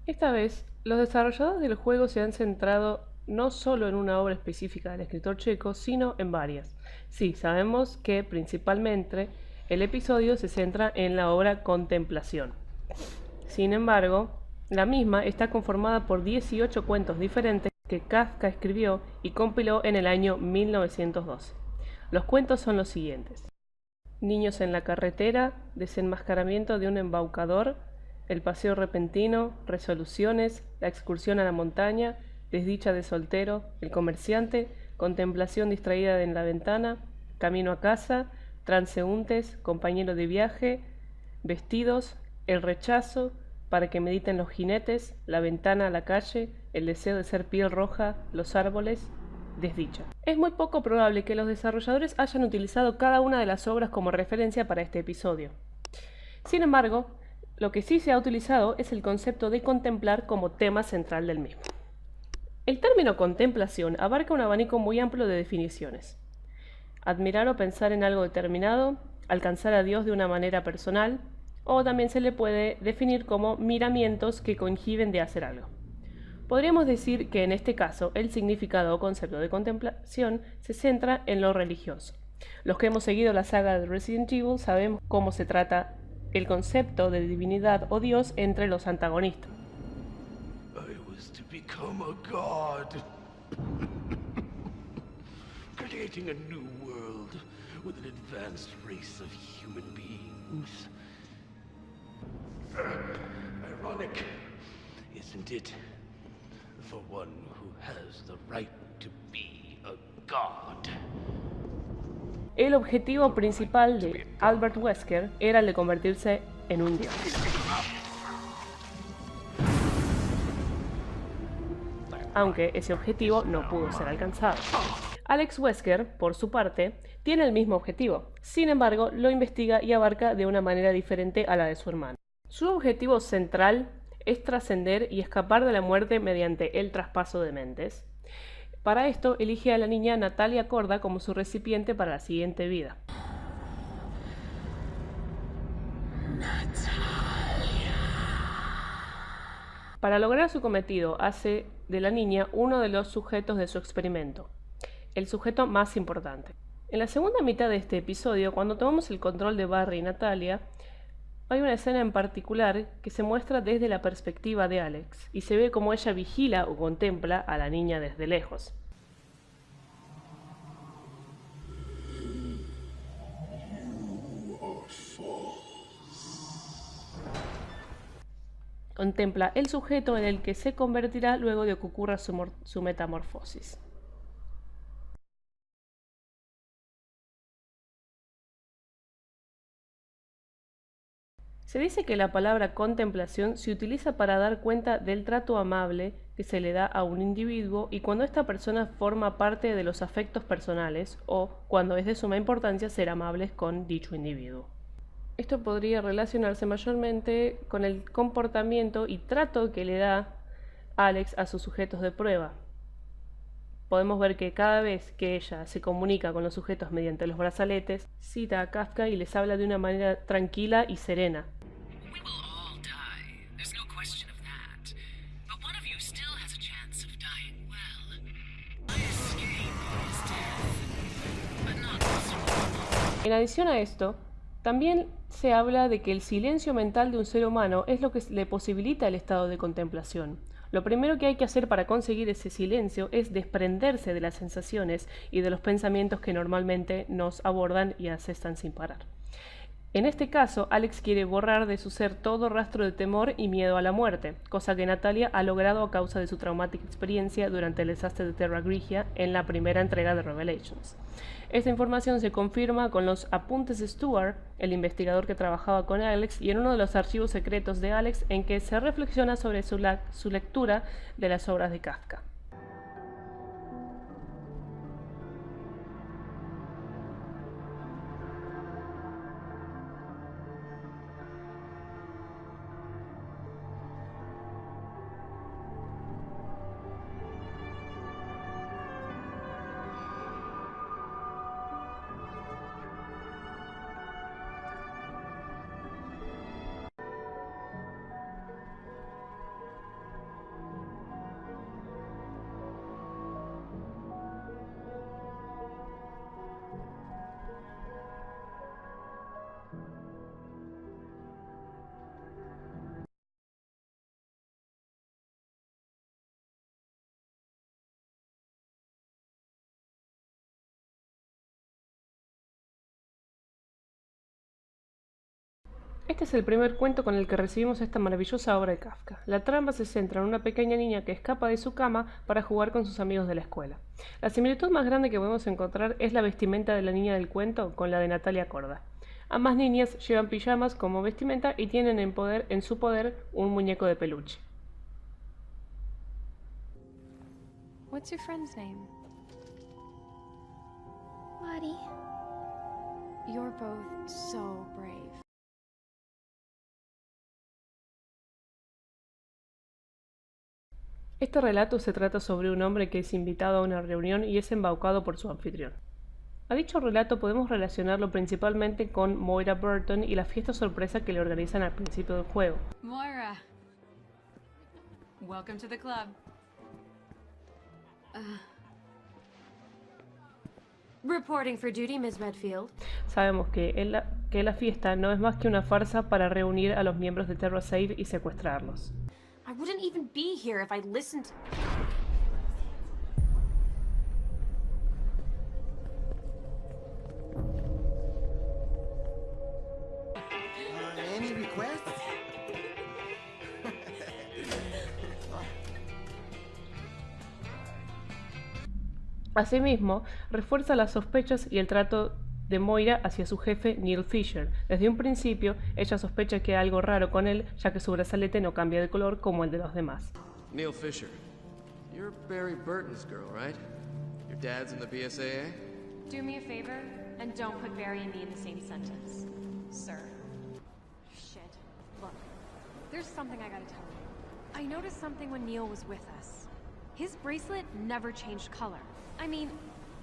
Esta vez, los desarrolladores del juego se han centrado no solo en una obra específica del escritor checo, sino en varias. Sí, sabemos que principalmente el episodio se centra en la obra Contemplación. Sin embargo, la misma está conformada por 18 cuentos diferentes que Kafka escribió y compiló en el año 1912. Los cuentos son los siguientes: Niños en la carretera, Desenmascaramiento de un embaucador, El paseo repentino, Resoluciones, La excursión a la montaña, Desdicha de soltero, El comerciante, Contemplación distraída en la ventana, Camino a casa, Transeúntes, Compañero de viaje, Vestidos, El rechazo, Para que mediten los jinetes, La ventana a la calle, El deseo de ser piel roja, Los árboles, Desdicha. Es muy poco probable que los desarrolladores hayan utilizado cada una de las obras como referencia para este episodio. Sin embargo, lo que sí se ha utilizado es el concepto de contemplar como tema central del mismo. El término contemplación abarca un abanico muy amplio de definiciones. Admirar o pensar en algo determinado, alcanzar a Dios de una manera personal, o también se le puede definir como miramientos que coinciden de hacer algo. Podríamos decir que en este caso el significado o concepto de contemplación se centra en lo religioso. Los que hemos seguido la saga de Resident Evil sabemos cómo se trata el concepto de divinidad o Dios entre los antagonistas. I was to become a god. Creating a new world with an advanced race of human beings. Ironic, isn't it? For one who has the right to be a god. El objetivo principal de Albert Wesker era el de convertirse en un dios. Aunque ese objetivo no pudo ser alcanzado. Alex Wesker, por su parte, tiene el mismo objetivo, sin embargo, lo investiga y abarca de una manera diferente a la de su hermano. Su objetivo central es trascender y escapar de la muerte mediante el traspaso de mentes. Para esto, elige a la niña Natalia Corda como su recipiente para la siguiente vida. Para lograr su cometido, hace de la niña uno de los sujetos de su experimento, el sujeto más importante. En la segunda mitad de este episodio, cuando tomamos el control de Barry y Natalia, hay una escena en particular que se muestra desde la perspectiva de Alex, y se ve como ella vigila o contempla a la niña desde lejos. Contempla el sujeto en el que se convertirá luego de que ocurra su metamorfosis. Se dice que la palabra contemplación se utiliza para dar cuenta del trato amable que se le da a un individuo y cuando esta persona forma parte de los afectos personales o cuando es de suma importancia ser amables con dicho individuo. Esto podría relacionarse mayormente con el comportamiento y trato que le da Alex a sus sujetos de prueba. Podemos ver que cada vez que ella se comunica con los sujetos mediante los brazaletes, cita a Kafka y les habla de una manera tranquila y serena. We will all die. There's no question of that. But one of you still has a chance of dying well. My escape is death, but not this one. En adición a esto, también se habla de que el silencio mental de un ser humano es lo que le posibilita el estado de contemplación. Lo primero que hay que hacer para conseguir ese silencio es desprenderse de las sensaciones y de los pensamientos que normalmente nos abordan y asestan sin parar. En este caso, Alex quiere borrar de su ser todo rastro de temor y miedo a la muerte, cosa que Natalia ha logrado a causa de su traumática experiencia durante el desastre de Terra Grigia en la primera entrega de Revelations. Esta información se confirma con los apuntes de Stuart, el investigador que trabajaba con Alex, y en uno de los archivos secretos de Alex en que se reflexiona sobre su lectura de las obras de Kafka. Este es el primer cuento con el que recibimos esta maravillosa obra de Kafka. La trama se centra en una pequeña niña que escapa de su cama para jugar con sus amigos de la escuela. La similitud más grande que podemos encontrar es la vestimenta de la niña del cuento con la de Natalia Corda. Ambas niñas llevan pijamas como vestimenta y tienen en su poder un muñeco de peluche. What's your friend's name? Maddie. You're both so brave. Este relato se trata sobre un hombre que es invitado a una reunión y es embaucado por su anfitrión. A dicho relato podemos relacionarlo principalmente con Moira Burton y la fiesta sorpresa que le organizan al principio del juego. Moira. Welcome to the club. Reporting for duty, Miss Redfield. Sabemos que la fiesta no es más que una farsa para reunir a los miembros de TerraSave y secuestrarlos. I wouldn't even be here if I listened. Any requests? Asimismo, refuerza las sospechas y el trato de Moira hacia su jefe Neil Fisher. Desde un principio, ella sospecha que hay algo raro con él, ya que su brazalete no cambia de color como el de los demás. Neil Fisher. You're Barry Burton's girl, right? Your dad's in the BSAA? Do me a favor and don't put Barry and me in the same sentence, sir. Shit. Look, there's something I gotta tell you. I noticed something when Neil was with us. His bracelet never changed color. I mean,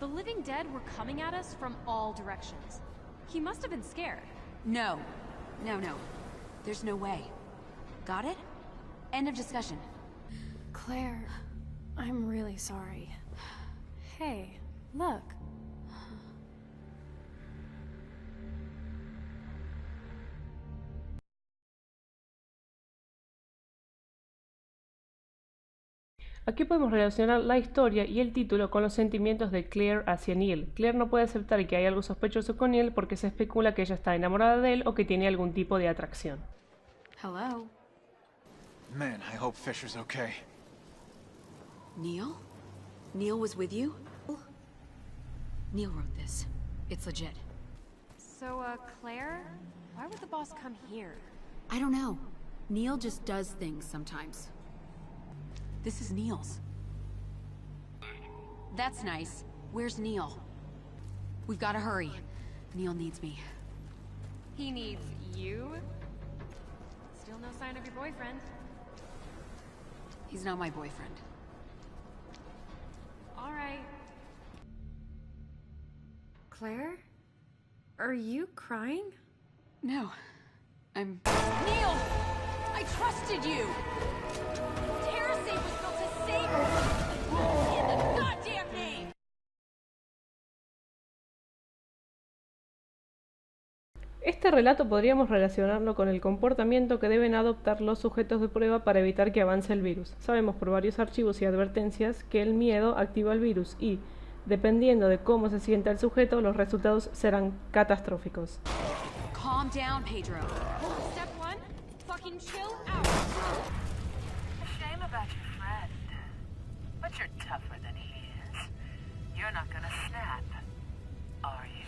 the living dead were coming at us from all directions. He must have been scared. No. No. There's no way. Got it? End of discussion. Claire, I'm really sorry. Hey, look. Aquí podemos relacionar la historia y el título con los sentimientos de Claire hacia Neil. Claire no puede aceptar que hay algo sospechoso con Neil porque se especula que ella está enamorada de él o que tiene algún tipo de atracción. Hello. Man, I hope Fisher's okay. Neil? Neil was with you? Neil wrote this. It's legit. So, Claire? Why would the boss come here? I don't know. Neil just does things sometimes. This is Neil's. That's nice. Where's Neil? We've gotta hurry. Neil needs me. He needs you? Still no sign of your boyfriend. He's not my boyfriend. All right. Claire? Are you crying? No. I'm... Neil! I trusted you! TerraSave was built to save her! In the goddamn name! Este relato podríamos relacionarlo con el comportamiento que deben adoptar los sujetos de prueba para evitar que avance el virus. Sabemos por varios archivos y advertencias que el miedo activa el virus y, dependiendo de cómo se sienta el sujeto, los resultados serán catastróficos. Calm down, Pedro. Step one, fucking chill out. A shame about your friend. But you're tougher than he is. You're not gonna snap, are you?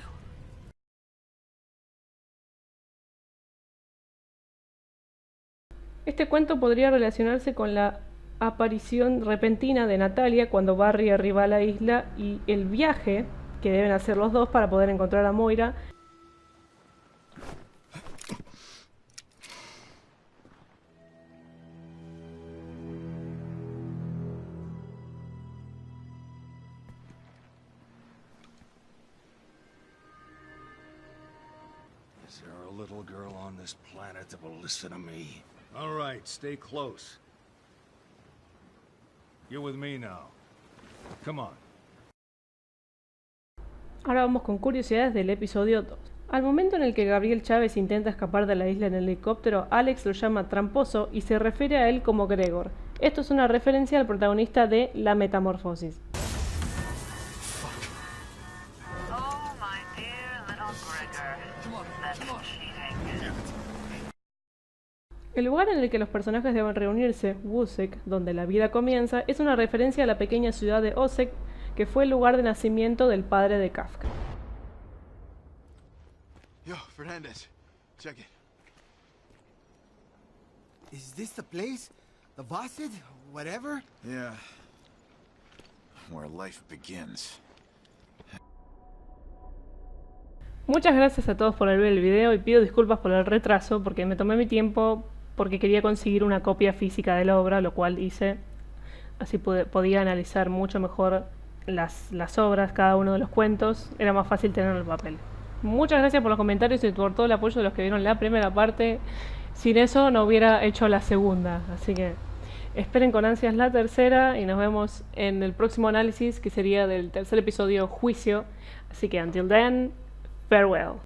Este cuento podría relacionarse con la aparición repentina de Natalia cuando Barry arriba a la isla y el viaje que deben hacer los dos para poder encontrar a Moira. Is there a little girl on this planet that will listen to me? All right, stay close. You're with me now. Come on. Ahora vamos con curiosidades del episodio 2. Al momento en el que Gabriel Chávez intenta escapar de la isla en el helicóptero, Alex lo llama tramposo y se refiere a él como Gregor. Esto es una referencia al protagonista de La Metamorfosis. Oh, my dear little Gregor. That's cheating. El lugar en el que los personajes deben reunirse, Wusek, donde la vida comienza, es una referencia a la pequeña ciudad de Osek, que fue el lugar de nacimiento del padre de Kafka. Yo, Fernandez, check it. Is this the place? The Vasset? Whatever? Yeah. Where life begins. Muchas gracias a todos por ver el video y pido disculpas por el retraso porque me tomé mi tiempo porque quería conseguir una copia física de la obra, lo cual hice. Así podía analizar mucho mejor las obras, cada uno de los cuentos. Era más fácil tenerlo en el papel. Muchas gracias por los comentarios y por todo el apoyo de los que vieron la primera parte. Sin eso no hubiera hecho la segunda. Así que esperen con ansias la tercera y nos vemos en el próximo análisis, que sería del tercer episodio, Juicio. Así que until then, farewell.